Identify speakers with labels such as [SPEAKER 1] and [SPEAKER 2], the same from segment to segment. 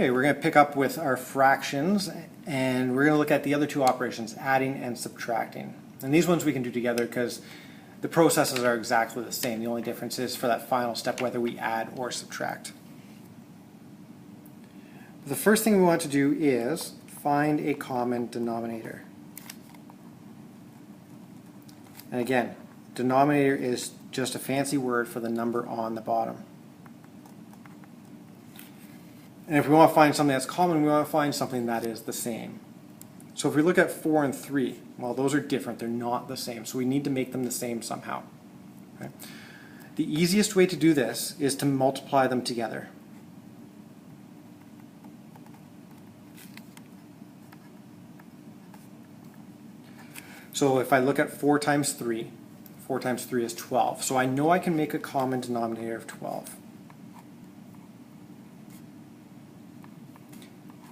[SPEAKER 1] Okay, we're going to pick up with our fractions, and we're going to look at the other two operations, adding and subtracting. And these ones we can do together because the processes are exactly the same. The only difference is for that final step whether we add or subtract. The first thing we want to do is find a common denominator. And again, denominator is just a fancy word for the number on the bottom. And if we want to find something that's common, we want to find something that is the same. So if we look at 4 and 3, well, those are different. They're not the same. So we need to make them the same somehow. Okay? The easiest way to do this is to multiply them together. So if I look at 4 times 3, 4 times 3 is 12. So I know I can make a common denominator of 12.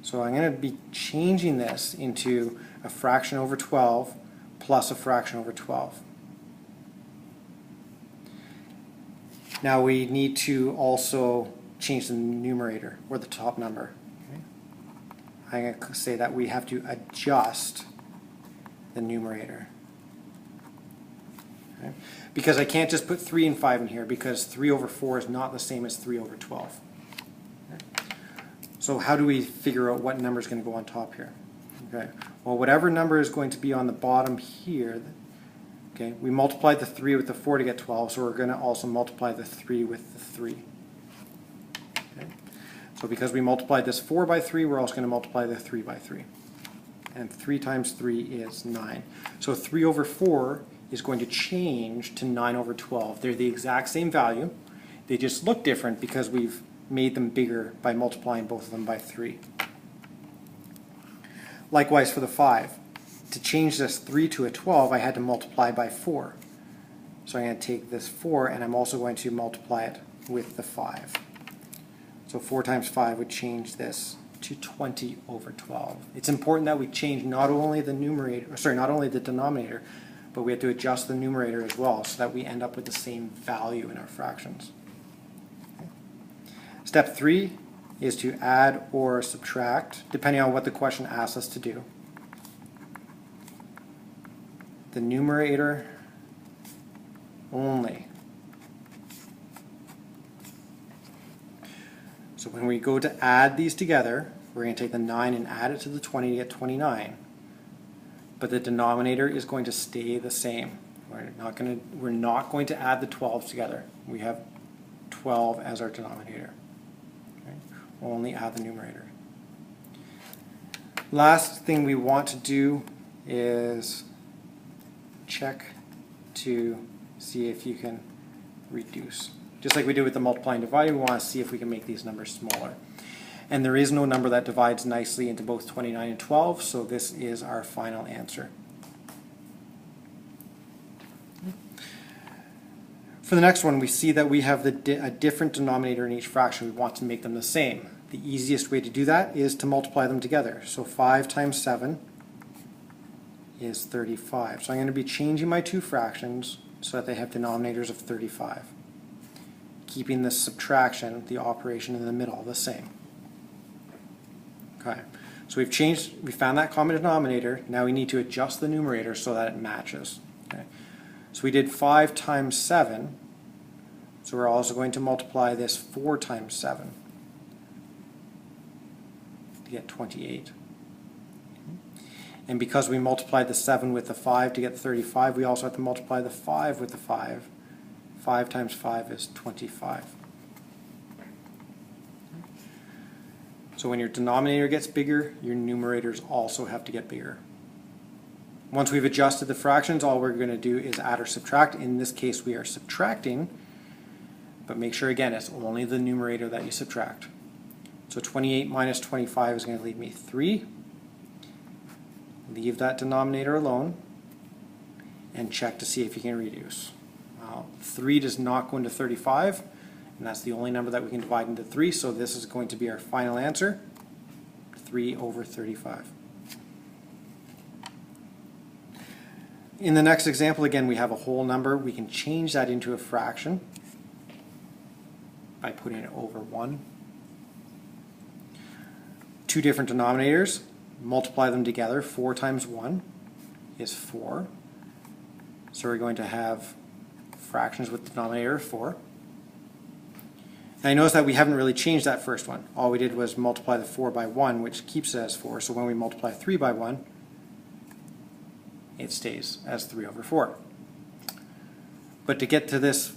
[SPEAKER 1] So I'm going to be changing this into a fraction over 12 plus a fraction over 12. Now we need to also change the numerator, or the top number. Okay. I'm going to say that we have to adjust the numerator. Okay. Because I can't just put 3 and 5 in here, because 3 over 4 is not the same as 3 over 12. So how do we figure out what number is going to go on top here? Okay. Well, whatever number is going to be on the bottom here, okay, we multiplied the 3 with the 4 to get 12, so we're going to also multiply the 3 with the 3. Okay. So because we multiplied this 4 by 3, we're also going to multiply the 3 by 3. And 3 times 3 is 9. So 3 over 4 is going to change to 9 over 12. They're the exact same value. They just look different because we've made them bigger by multiplying both of them by 3. Likewise for the 5. To change this 3 to a 12, I had to multiply by 4. So I'm going to take this 4 and I'm also going to multiply it with the 5. So 4 times 5 would change this to 20 over 12. It's important that we change not only the denominator, but we have to adjust the numerator as well so that we end up with the same value in our fractions. Step 3 is to add or subtract, depending on what the question asks us to do. The numerator only. So when we go to add these together, we're going to take the 9 and add it to the 20 to get 29. But the denominator is going to stay the same. We're not going to add the 12s together. We have 12 as our denominator. We'll only add the numerator. Last thing we want to do is check to see if you can reduce. Just like we did with the multiplying and dividing, we want to see if we can make these numbers smaller. And there is no number that divides nicely into both 29 and 12, so this is our final answer. For the next one, we see that we have a different denominator in each fraction. We want to make them the same. The easiest way to do that is to multiply them together. So 5 times 7 is 35. So I'm going to be changing my two fractions so that they have denominators of 35. Keeping the subtraction, the operation in the middle, the same. Okay. So we found that common denominator. Now we need to adjust the numerator so that it matches. Okay. So we did 5 times 7, so we're also going to multiply this 4 times 7 to get 28. And because we multiplied the 7 with the 5 to get 35, we also have to multiply the 5 with the 5. 5 times 5 is 25. So when your denominator gets bigger, your numerators also have to get bigger. Once we've adjusted the fractions, all we're going to do is add or subtract. In this case, we are subtracting, but make sure, again, it's only the numerator that you subtract. So 28 minus 25 is going to leave me 3. Leave that denominator alone and check to see if you can reduce. 3 does not go into 35, and that's the only number that we can divide into 3, so this is going to be our final answer, 3 over 35. In the next example, again, we have a whole number. We can change that into a fraction by putting it over 1. two different denominators, multiply them together. 4 times 1 is 4. So we're going to have fractions with the denominator of 4. Now you notice that we haven't really changed that first one. All we did was multiply the 4 by 1, which keeps it as 4. So when we multiply 3 by 1, it stays as 3 over 4. But to get to this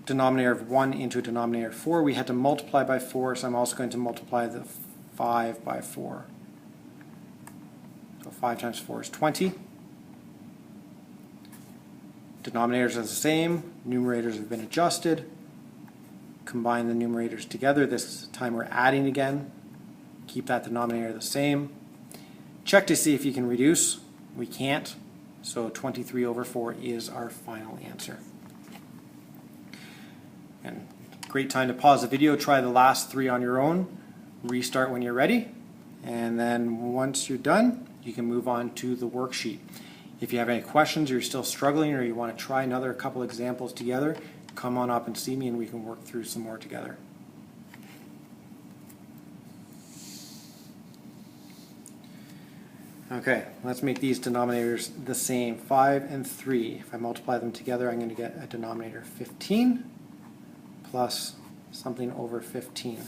[SPEAKER 1] denominator of 1 into a denominator of 4, we had to multiply by 4, so I'm also going to multiply the 5 by 4. So 5 times 4 is 20. Denominators are the same, numerators have been adjusted. Combine the numerators together. This time we're adding again. Keep that denominator the same. Check to see if you can reduce. We can't. So 23 over 4 is our final answer. And great time to pause the video. Try the last 3 on your own. Restart when you're ready. And then once you're done, you can move on to the worksheet. If you have any questions, or you're still struggling, or you want to try another couple examples together, come on up and see me and we can work through some more together. Okay, let's make these denominators the same. 5 and 3. If I multiply them together, I'm going to get a denominator of 15 plus something over 15.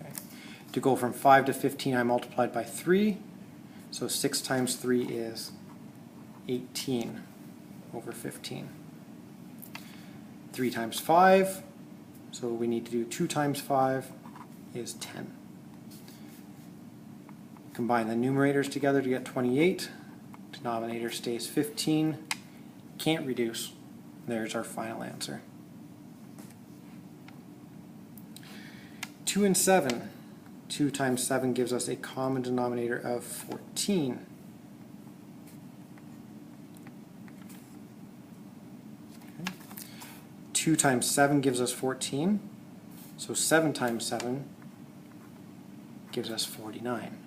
[SPEAKER 1] Okay. To go from 5 to 15, I multiplied by 3. So 6 times 3 is 18 over 15. 3 times 5, so we need to do 2 times 5 is 10. Combine the numerators together to get 28. Denominator stays 15. Can't reduce. There's our final answer. 2 and 7. 2 times 7 gives us a common denominator of 14. 2 times 7 gives us 14, so 7 times 7 gives us 49.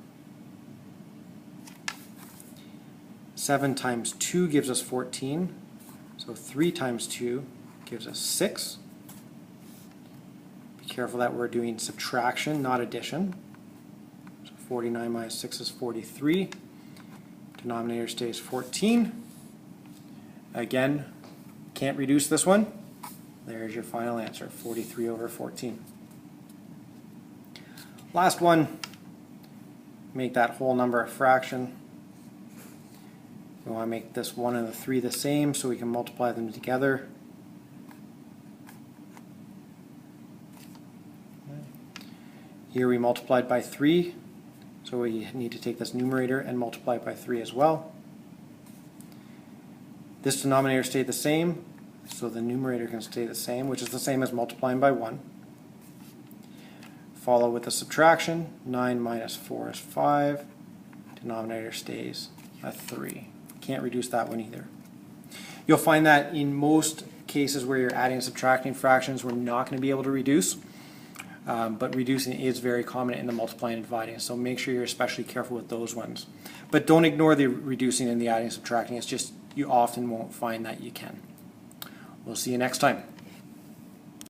[SPEAKER 1] 7 times 2 gives us 14, so 3 times 2 gives us 6. Be careful that we're doing subtraction, not addition. So 49 minus 6 is 43. Denominator stays 14. Again, can't reduce this one. There's your final answer, 43 over 14. Last one, make that whole number a fraction. We want to make this 1 and the 3 the same so we can multiply them together. Here we multiplied by 3, so we need to take this numerator and multiply it by 3 as well. This denominator stayed the same, so the numerator can stay the same, which is the same as multiplying by 1. Follow with the subtraction. 9 minus 4 is 5. Denominator stays a 3. Can't reduce that one either. You'll find that in most cases where you're adding and subtracting fractions, we're not going to be able to reduce. But reducing is very common in the multiplying and dividing, so make sure you're especially careful with those ones. But don't ignore the reducing and the adding and subtracting. It's just you often won't find that you can. We'll see you next time.